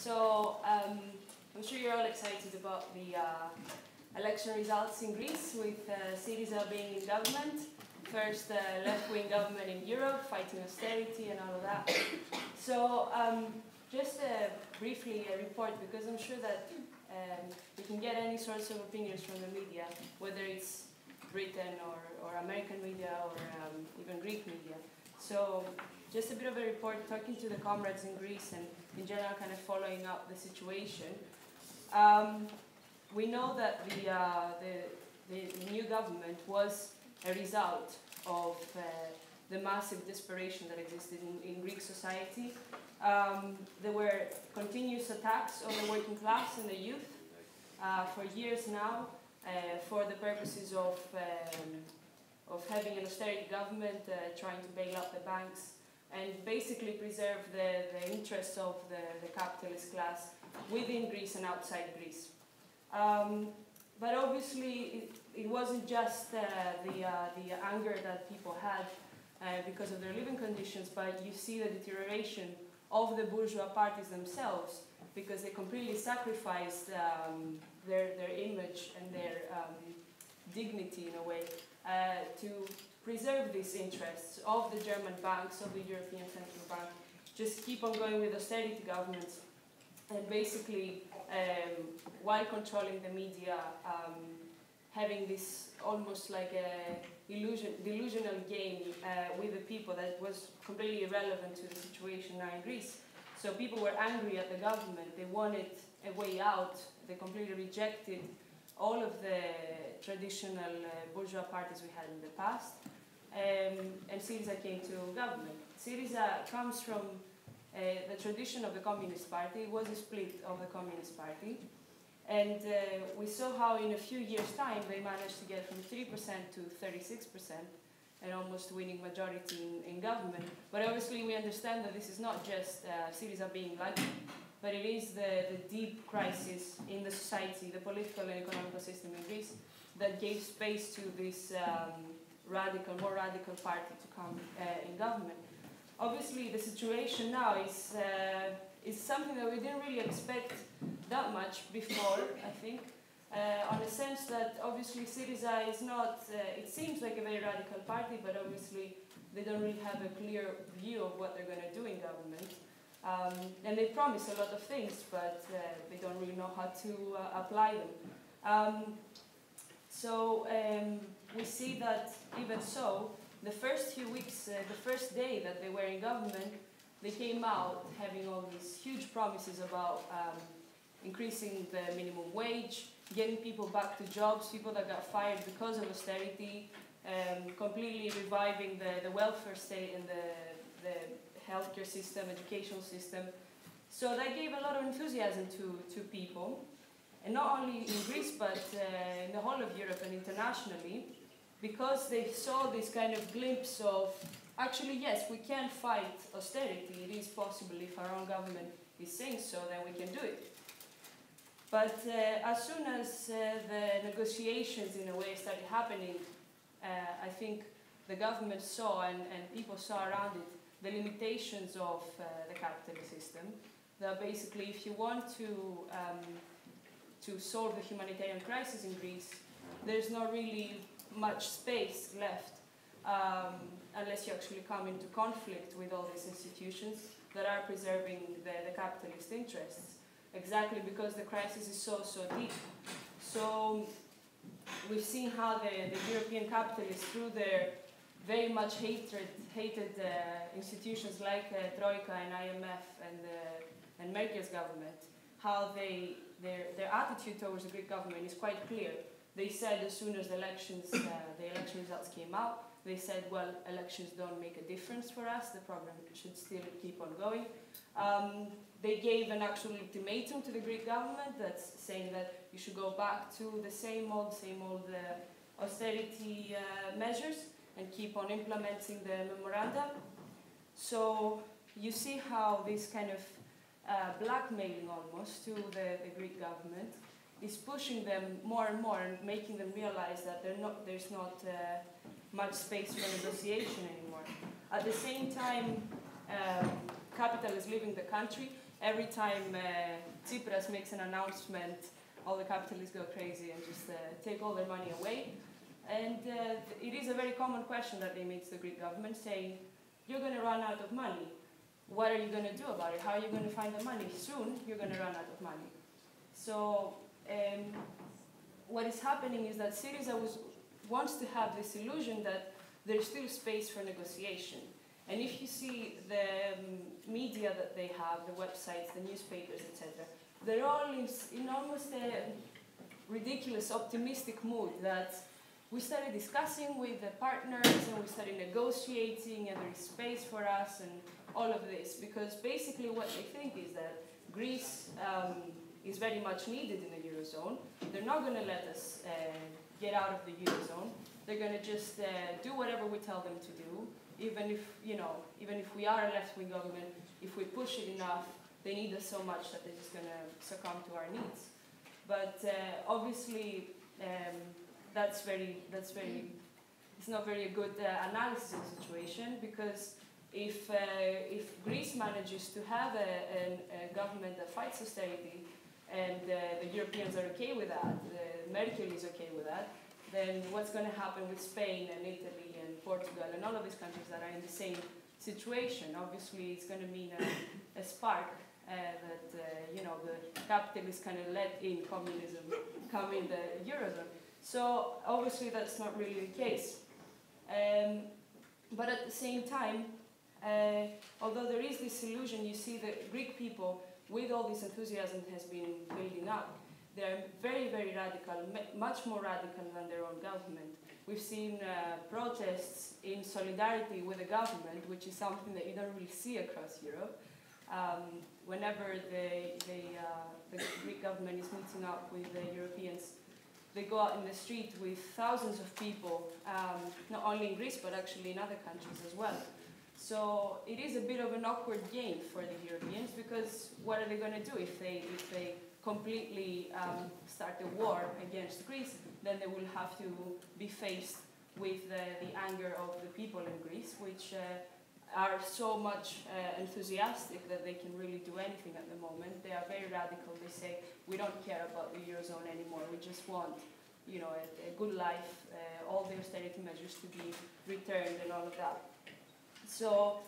So I'm sure you're all excited about the election results in Greece, with Syriza being in government. First left-wing government in Europe, fighting austerity and all of that. So just briefly a report, because I'm sure that you can get any sorts of opinions from the media, whether it's Britain or American media or even Greek media. So just a bit of a report, talking to the comrades in Greece and in general kind of following up the situation. We know that the new government was a result of the massive desperation that existed in Greek society. There were continuous attacks on the working class and the youth for years now, for the purposes of having an austerity government, trying to bail out the banks, and basically preserve the interests of the capitalist class within Greece and outside Greece. But obviously, it wasn't just the anger that people had because of their living conditions, but you see the deterioration of the bourgeois parties themselves, because they completely sacrificed their image and their dignity, in a way, to preserve these interests of the German banks, of the European Central Bank, just keep on going with austerity governments, and basically, while controlling the media, having this almost like a delusional game with the people that was completely irrelevant to the situation now in Greece. So people were angry at the government, they wanted a way out, they completely rejected all of the traditional bourgeois parties we had in the past, and Syriza came to government. Syriza comes from the tradition of the Communist Party. It was a split of the Communist Party, and we saw how in a few years' time they managed to get from 3% to 36%, and almost winning majority in government. But obviously we understand that this is not just Syriza being lucky, but it is the deep crisis in the society, the political and economic system in Greece, that gave space to this more radical party to come in government. Obviously, the situation now is something that we didn't really expect that much before, I think, on the sense that obviously Syriza is not, it seems like a very radical party, but obviously they don't really have a clear view of what they're going to do in government. And they promise a lot of things, but they don't really know how to apply them. So we see that even so, the first few weeks, the first day that they were in government, they came out having all these huge promises about increasing the minimum wage, getting people back to jobs, people that got fired because of austerity, completely reviving the welfare state and the healthcare system, educational system. So that gave a lot of enthusiasm to people, and not only in Greece, but in the whole of Europe and internationally, because they saw this kind of glimpse of, actually, yes, we can fight austerity. It is possible. If our own government is saying so, then we can do it. But as soon as the negotiations, in a way, started happening, I think the government saw, and people saw around it, the limitations of the capitalist system. That basically, if you want to solve the humanitarian crisis in Greece, there's not really much space left unless you actually come into conflict with all these institutions that are preserving the capitalist interests, exactly because the crisis is so deep. So we've seen how the European capitalists, through their very much hated institutions like Troika and IMF and Merkel's government, how their attitude towards the Greek government is quite clear. They said as soon as the election results came out, they said, well, elections don't make a difference for us, the program should still keep on going. They gave an actual ultimatum to the Greek government that's saying that you should go back to the same old austerity measures and keep on implementing the memoranda. So you see how this kind of blackmailing almost to the Greek government is pushing them more and more and making them realize that there's not much space for negotiation anymore. At the same time, capital is leaving the country. every time Tsipras makes an announcement, all the capitalists go crazy and just take all their money away. And it is a very common question that they make to the Greek government, saying, you're going to run out of money. What are you going to do about it? How are you going to find the money? Soon, you're going to run out of money. So what is happening is that Syriza wants to have this illusion that there's still space for negotiation. And if you see the media that they have, the websites, the newspapers, etc., they're all in almost a ridiculous, optimistic mood that we started discussing with the partners and we started negotiating and there is space for us and all of this. Because basically what they think is that Greece is very much needed in the Eurozone. They're not going to let us get out of the Eurozone. They're going to just do whatever we tell them to do. Even if we are a left-wing government, if we push it enough, they need us so much that they're just going to succumb to our needs. But obviously, it's not very good analysis of the situation, because if Greece manages to have a government that fights austerity, and the Europeans are okay with that, Merkel is okay with that, then what's going to happen with Spain and Italy and Portugal and all of these countries that are in the same situation? Obviously, it's going to mean a spark that the capitalists kind of let in communism come in the Eurozone. So obviously, that's not really the case. But at the same time, although there is this illusion, you see the Greek people, with all this enthusiasm has been building up, they're very, very radical, much more radical than their own government. We've seen protests in solidarity with the government, which is something that you don't really see across Europe. Whenever the Greek government is meeting up with the Europeans, they go out in the street with thousands of people, not only in Greece, but actually in other countries as well. So it is a bit of an awkward game for the Europeans, because what are they going to do if they completely start a war against Greece? Then they will have to be faced with the anger of the people in Greece, which are so much enthusiastic that they can really do anything at the moment. They are very radical. They say, we don't care about the Eurozone anymore. We just want, a good life, all the austerity measures to be returned and all of that. So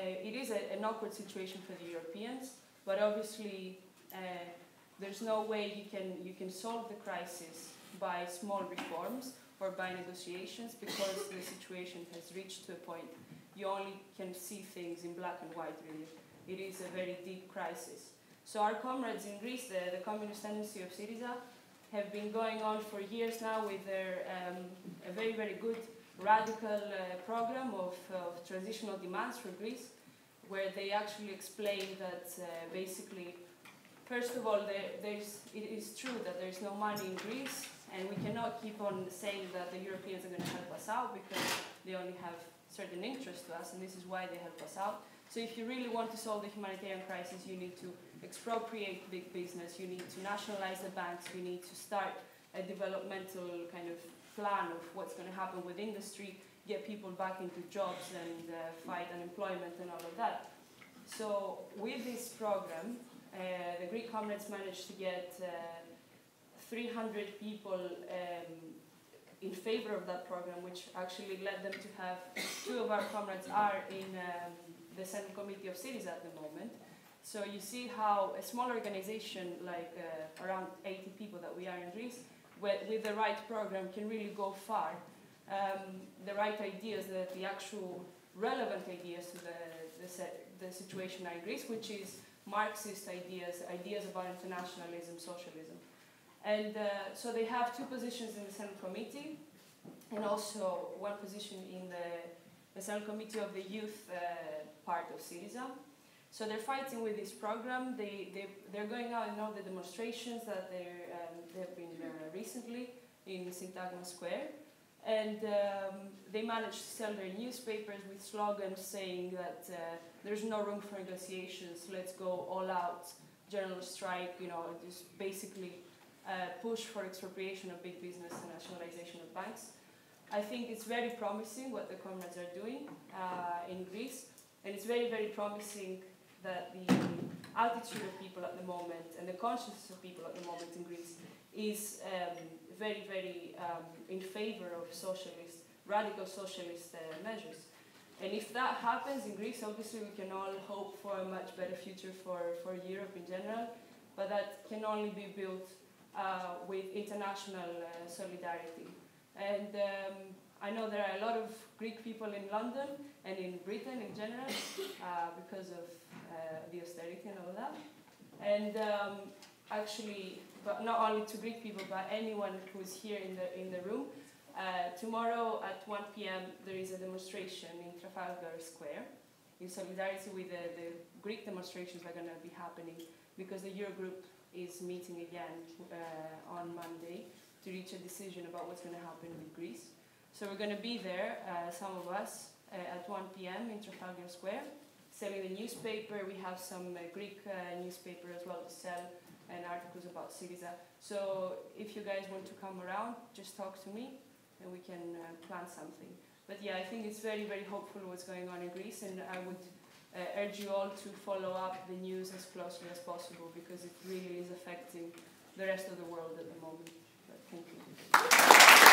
it is an awkward situation for the Europeans, but obviously there's no way you can solve the crisis by small reforms or by negotiations, because the situation has reached to a point you only can see things in black and white, really. It is a very deep crisis. So our comrades in Greece, the communist tendency of Syriza, have been going on for years now with their a very, very good radical program of transitional demands for Greece, where they actually explain that basically, first of all, it is true that there's no money in Greece, and we cannot keep on saying that the Europeans are going to help us out, because they only have certain interest to us, and this is why they help us out. So if you really want to solve the humanitarian crisis, you need to expropriate big business, you need to nationalize the banks, you need to start a developmental kind of plan of what's going to happen with industry, get people back into jobs and fight unemployment and all of that. So with this program, the Greek comrades managed to get 300 people in favor of that program, which actually led them to have, 2 of our comrades are in the Central Committee of Syriza at the moment. So you see how a small organization like around 80 people that we are in Greece, with the right program can really go far. The right ideas, the actual relevant ideas to the situation in Greece, which is Marxist ideas about internationalism, socialism. And so they have 2 positions in the Central Committee, and also 1 position in the Central Committee of the youth part of Syriza. So they're fighting with this program. They're going out in all the demonstrations that they've been recently in Syntagma Square. And they managed to sell their newspapers with slogans saying that there's no room for negotiations, let's go all out, general strike, just basically push for expropriation of big business and nationalization of banks. I think it's very promising what the comrades are doing in Greece, and it's very, very promising that the attitude of people at the moment and the consciousness of people at the moment in Greece is very, very in favor of socialist, radical socialist measures. And if that happens in Greece, obviously we can all hope for a much better future for Europe in general, but that can only be built with international solidarity. And I know there are a lot of Greek people in London and in Britain in general because of the austerity and all that. And actually, but not only to Greek people, but anyone who is here in the room, tomorrow at 1 p.m. there is a demonstration in Trafalgar Square in solidarity with the Greek demonstrations that are going to be happening because the Eurogroup is meeting again on Monday to reach a decision about what's going to happen with Greece. So we're going to be there, some of us, at 1 p.m. in Trafalgar Square, selling the newspaper. We have some Greek newspaper as well to sell and articles about Syriza. So if you guys want to come around, just talk to me and we can plan something. But yeah, I think it's very, very hopeful what's going on in Greece, and I would urge you all to follow up the news as closely as possible because it really is affecting the rest of the world at the moment. But thank you.